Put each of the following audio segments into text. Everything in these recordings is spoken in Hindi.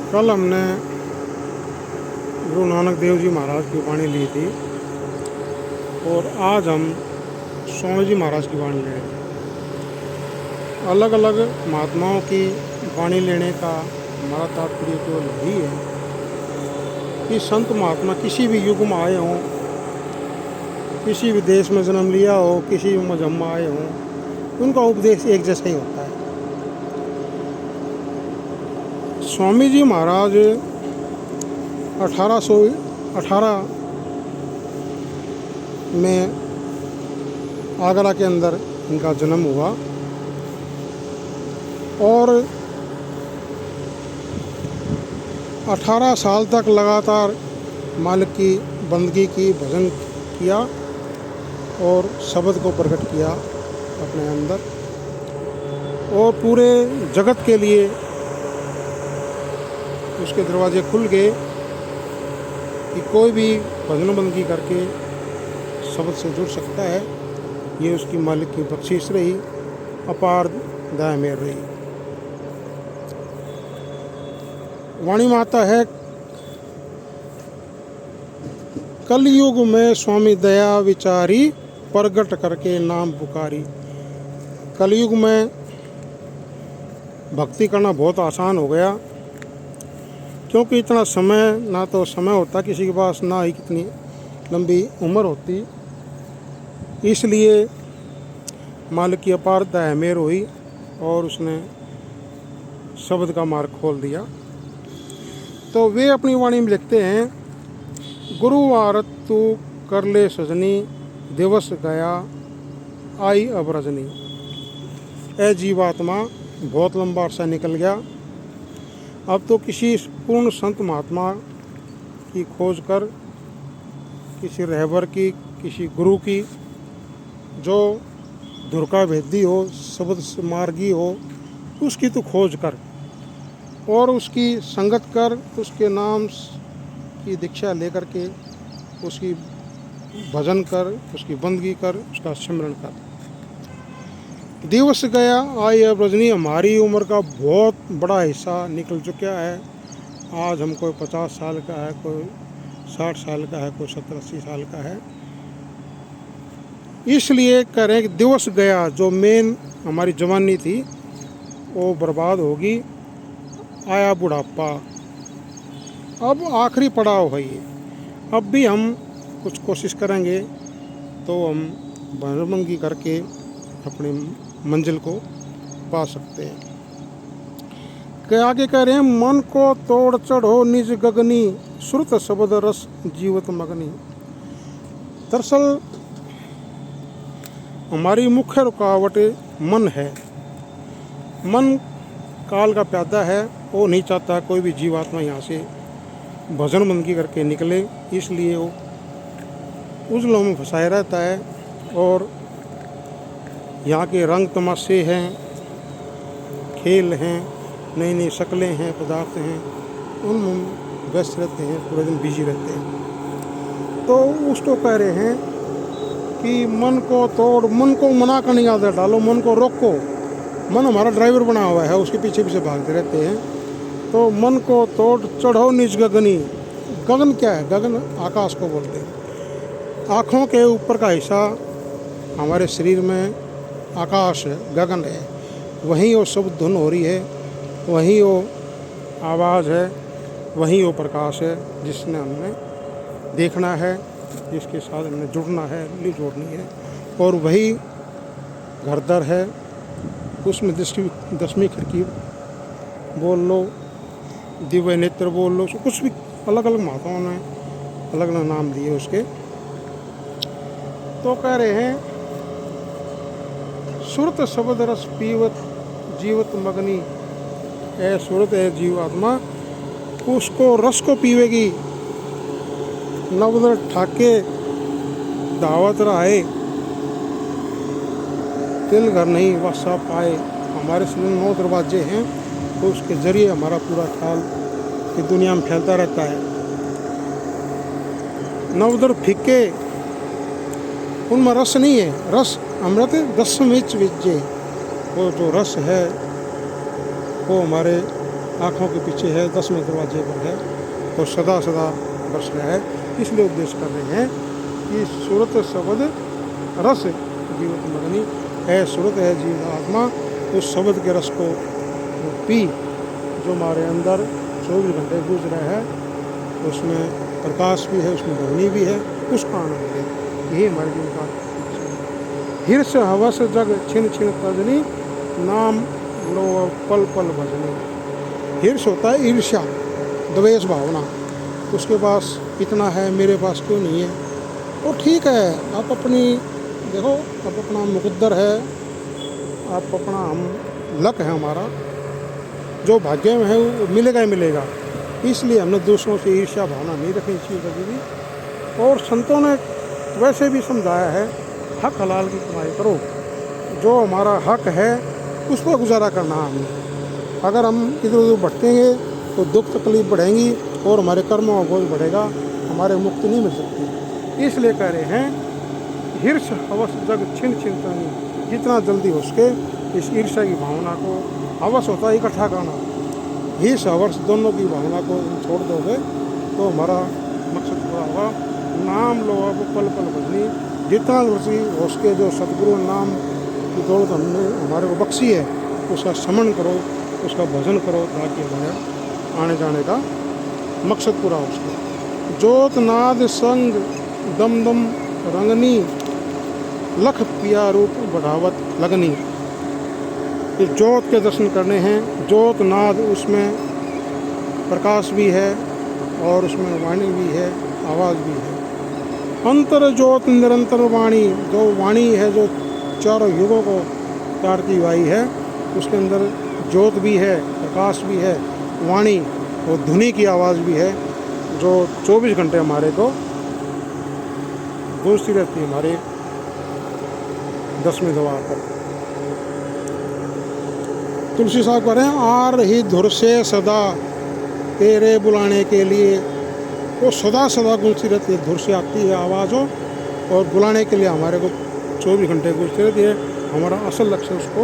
कल हमने गुरु नानक देव जी महाराज की वाणी ली थी और आज हम स्वामी जी महाराज की वाणी लेंगे। अलग अलग महात्माओं की वाणी लेने का हमारा तात्पर्य केवल यही है कि संत महात्मा किसी भी युग में आए हों, किसी भी देश में जन्म लिया हो, किसी भी मजहब में आए हों, उनका उपदेश एक जैसा ही होता है। स्वामी जी महाराज 1818 में आगरा के अंदर इनका जन्म हुआ और 18 साल तक लगातार मालिक की बंदगी की, भजन किया और शब्द को प्रकट किया अपने अंदर, और पूरे जगत के लिए उसके दरवाजे खुल गए कि कोई भी भजन बंदगी करके शब्द से जुड़ सकता है। ये उसकी मालिक की बख्शिश रही, अपार दया मेहर रही। वाणी माता है, कलयुग में स्वामी दया विचारी, प्रगट करके नाम पुकारी। कलयुग में भक्ति करना बहुत आसान हो गया, क्योंकि इतना समय, ना तो समय होता किसी के पास, ना ही कितनी लंबी उम्र होती। इसलिए मालिक की अपार दया मेहर हुई और उसने शब्द का मार्ग खोल दिया। तो वे अपनी वाणी में लिखते हैं, गुरुवार तू कर ले सजनी, दिवस गया आई अब रजनी। ए जीवात्मा, बहुत लंबा अरसा निकल गया, अब तो किसी पूर्ण संत महात्मा की खोज कर, किसी रहबर की, किसी गुरु की जो धुरका भेदी हो, शब्द मार्गी हो, उसकी तो खोज कर और उसकी संगत कर, उसके नाम की दीक्षा लेकर के उसकी भजन कर, उसकी बंदगी कर, उसका सिमरन कर। दिवस गया आई अब रजनी। हमारी उम्र का बहुत बड़ा हिस्सा निकल चुका है। आज हम कोई 50 साल का है, कोई 60 साल का है, कोई 70-80 साल का है। इसलिए कह रहे हैं कि दिवस गया, जो मेन हमारी जवानी थी वो बर्बाद होगी, आया बुढ़ापा। अब आखिरी पड़ाव है ये। अब भी हम कुछ कोशिश करेंगे तो हम भजन करके अपनी मंजिल को पा सकते हैं। के आगे कह रहे हैं, मन को तोड़ चढ़ो निज गगनी, श्रुत शब्द रस जीवत मगनी। दरअसल हमारी मुख्य रुकावट मन है। मन काल का प्यादा है, वो नहीं चाहता कोई भी जीवात्मा यहाँ से भजन बंदगी करके निकले, इसलिए वो उजलों में फंसाया रहता है और यहाँ के रंग तमाशे हैं, खेल हैं, नई नई शक्लें हैं, पदार्थ हैं, उनमें व्यस्त रहते हैं, पूरे दिन बिजी रहते हैं। तो उसको कह रहे हैं कि मन को तोड़, मन को मना करने की आदत डालो, मन को रोको। मन हमारा ड्राइवर बना हुआ है, उसके पीछे पीछे भागते रहते हैं। तो मन को तोड़ चढ़ो निज गगनी। गगन क्या है? गगन आकाश को बोलते हैं। आँखों के ऊपर का हिस्सा हमारे शरीर में आकाश है, गगन है। वहीं वो शब्द धुन हो रही है, वहीं वो आवाज़ है, वहीं वो प्रकाश है जिसने हमने देखना है, जिसके साथ हमने जुड़ना है, ली जोड़नी है। और वही घरदर है, उसमें 10वीं खिड़की बोल लो, दिव्य नेत्र बोल लो, कुछ भी अलग अलग माताओं ने अलग अलग नाम दिए उसके। तो कह रहे हैं, सुरत शब्द रस पीवत जीवत मगनी। ए सुरत है जीवात्मा, उसको रस को पीवेगी, नवदर ठाके दावत रहे, तिल घर नहीं वसा पाए। हमारे शरीर में 9 दरवाजे हैं, तो उसके जरिए हमारा पूरा ख्याल कि दुनिया में फैलता रहता है। नवदर फिक्के, उनमें रस नहीं है। रस अमृत दसमिच विजय, वो जो रस है वो हमारे आँखों के पीछे है, 10वें दरवाजे पर है और सदा सदा बरस रहा है। इसलिए उपदेश कर रहे हैं कि सूरत शब्द रस जीवत मगनी है, सूरत है जीव आत्मा, उस शब्द के रस को पी जो हमारे अंदर 24 घंटे गुजर रहा है, उसमें प्रकाश भी है, उसमें ध्वनि भी है, उसका आनंद ले। यही हमारे जीवन का हिर्ष हवस जग छिन छिन तजनी, नाम लो पल पल भजनी। हिर्ष होता है ईर्ष्या, द्वेष भावना, उसके पास इतना है मेरे पास क्यों नहीं है। तो ठीक है, आप अपनी देखो, आप अपना मुकद्दर है, आप अपना हम लक है हमारा, जो भाग्य में है वो मिलेगा ही मिलेगा। इसलिए हमने दूसरों से ईर्ष्या भावना नहीं रखनी चाहिए कभी भी। और संतों ने वैसे भी समझाया है, हक हलाल की कमाई करो, जो हमारा हक है उस पर गुजारा करना है हमने। अगर हम इधर उधर भटकेंगे तो दुख तकलीफ बढ़ेंगी और हमारे कर्मों का बोझ बढ़ेगा, हमारे मुक्ति नहीं मिल सकती। इसलिए कह रहे हैं हिर्ष हवस जग छिन छिनतनी, जितना जल्दी हो सके इस ईर्ष्या की भावना को, हवस होता है इकट्ठा करना, हिर्ष हवस दोनों की भावना को छोड़ दोगे तो हमारा मकसद पूरा होगा। नाम लो अब पल पल भजनी, जितना जल्दी हो सके जो सतगुरु नाम की दौलत हमने हमारे को बख्शी है उसका स्मरण करो, उसका भजन करो, ताकि हमारे आने जाने का मकसद पूरा हो सके। जोत नाद संग दम दम रंगनी, लख पिया रूप बढ़ावत लगनी। इस जोत के दर्शन करने हैं, जोत नाद, उसमें प्रकाश भी है और उसमें वाणी भी है, आवाज़ भी है। अंतर ज्योत निरंतर वाणी, जो वाणी है जो चारों युगों को तारती हुई है, उसके अंदर ज्योत भी है, प्रकाश भी है, वाणी और धुनी की आवाज़ भी है, जो 24 घंटे हमारे को गूंजती रहती है हमारे 10वें द्वार पर। तुलसी साहब कह रहे हैं, आ रही धुर से सदा तेरे बुलाने के लिए, वो सदा सदा गूंजती रहती है, धुर से आती है आवाज़ हो और बुलाने के लिए हमारे को 24 घंटे गूंजती रहती है। हमारा असल लक्ष्य उसको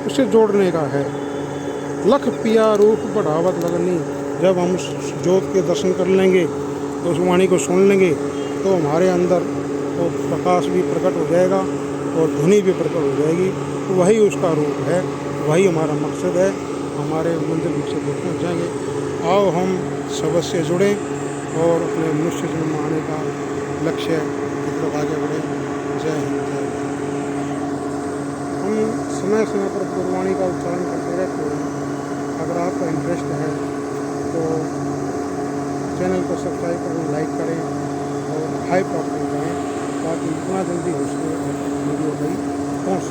उससे जोड़ने का है। लख पिया रूप बढ़ावत लगनी, जब हम उस ज्योत के दर्शन कर लेंगे तो उस वाणी को सुन लेंगे तो हमारे अंदर वो प्रकाश भी प्रकट हो जाएगा और ध्वनि भी प्रकट हो जाएगी। तो वही उसका रूप है, वही हमारा मकसद है, हमारे मंजिल मकसद तक पहुँच जाएंगे। आओ हम सबक से जुड़ें और अपने मनुष्य जन्म आने का लक्ष्य की तरफ आगे बढ़े। जय हिंद, जय भारत। हम समय समय पर गुरबाणी का उच्चारण करते रहते हैं। अगर आपका इंटरेस्ट है तो चैनल को सब्सक्राइब करें, लाइक करें और हाई पर करें, ताकि इतना जल्दी हो सके वीडियो भी पहुँच